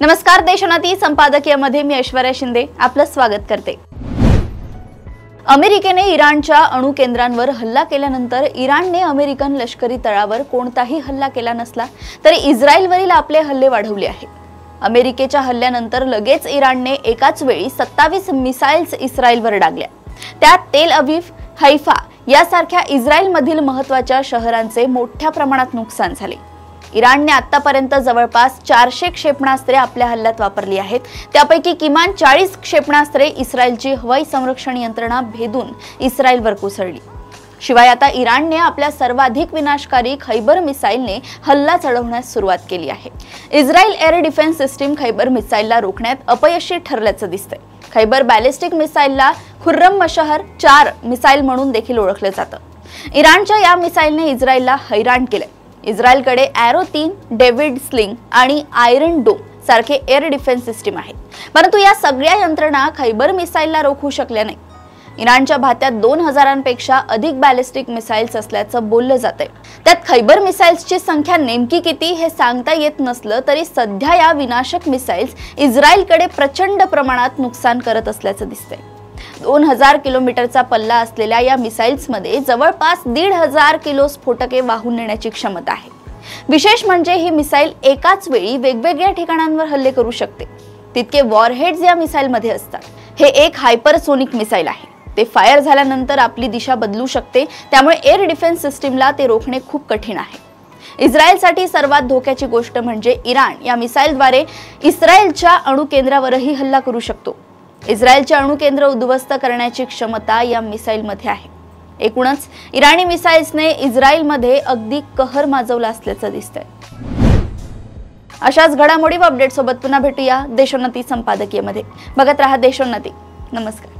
नमस्कार, देशोन्नती संपादकीयमध्ये मी ऐश्वर्या शिंदे आपलं स्वागत करते। अमेरिकेने इराणच्या अणु केंद्रांवर हल्ला केल्यानंतर इराणने अमेरिकन लष्करी तळावर कोणताही हल्ला केला नसला तरी इस्रायलवरील आपले हल्ले वाढवले आहेत। अमेरिकेच्या हल्ल्यानंतर लगेच इराणने एकाच वेळी 27 मिसाइल्स इस्रायलवर डागल्या। त्यात तेल अविव, हैफा यासारख्या इस्रायलमधील महत्त्वाच्या शहरांचे मोठ्या प्रमाणात नुकसान झाले। इराणने आतापर्यंत जवळपास 400 क्षेपणास्त्रे आपल्या हल्ल्यात वापरली आहेत। त्यापैकी किमान 40 क्षेपणास्त्रे इस्रायलची हवाई संरक्षण यंत्रणा भेदून इस्रायलवर कोसळली। शिवाय आता इराणने आपल्या सर्वाधिक विनाशकारी खैबर मिसाइलने हल्ला चढवण्यास सुरुवात केली आहे। Israel air defence system Kheibar मिसाइलला रोखण्यात अपयशी ठरल्याचं दिसतंय। खैबर बॅलिस्टिक मिसाइलला खुर्रम मशहर 4 मिसाइल म्हणून देखील ओळखलं जातं। इराणच्या या मिसाइलने इस्रायलला हैराण केले। इस्रायलकडे एरो 3, डेव्हिड स्लिंग आणि आयरन डोम सारखे एअर डिफेन्स सिस्टीम आहेत, परंतु या सगळ्या यंत्रणा खैबर मिसाइलला रोखू शकल्या नाही। इराणच्या भात्यात 2000पेक्षा अधिक बॅलिस्टिक मिसाइल्स असल्याचं बोललं जातंय। त्यात खैबर मिसाइल्सची संख्या नेमकी किती हे सांगता येत नसलं तरी सध्या या विनाशक मिसाइल्स इस्रायलकडे प्रचंड प्रमाणात नुकसान करत असल्याचं दिसतंय। 2000 किलोमीटरचा पल्ला असलेल्या या मिसाइल्समध्ये जवळपास 1500 किलो स्फोटके वाहून नेण्याची क्षमता आहे। विशेष म्हणजे ही मिसाइल एकाच वेळी वेगवेगळ्या ठिकाणांवर हल्ले करू शकते। तितके वॉरहेड्स या मिसाइलमध्ये असतात। हे एक हायपरसोनिक मिसाइल आहे। ते फायर झाल्यानंतर आपली दिशा बदलू शकते, त्यामुळे एअर डिफेन्स सिस्टीमला ते रोखणे खूप कठीण आहे। इस्रायलसाठी सर्वात धोक्याची गोष्ट म्हणजे इराण या मिसाइलद्वारे इस्रायलच्या अणु केंद्रावरही हल्ला करू शकतो। इस्रायलचे अणु केंद्र उद्ध्वस्त करण्याची क्षमता या मिसाइलमध्ये आहे। एकूणच इराणी मिसाइल्सने इस्रायलमध्ये अगदी कहर माजवला असल्याचं दिसतंय। अशाच घडामोडी व अपडेट सोबत पुन्हा भेटूया देशोन्नती संपादकीयमध्ये। बघत रहा देशोन्नती। नमस्कार।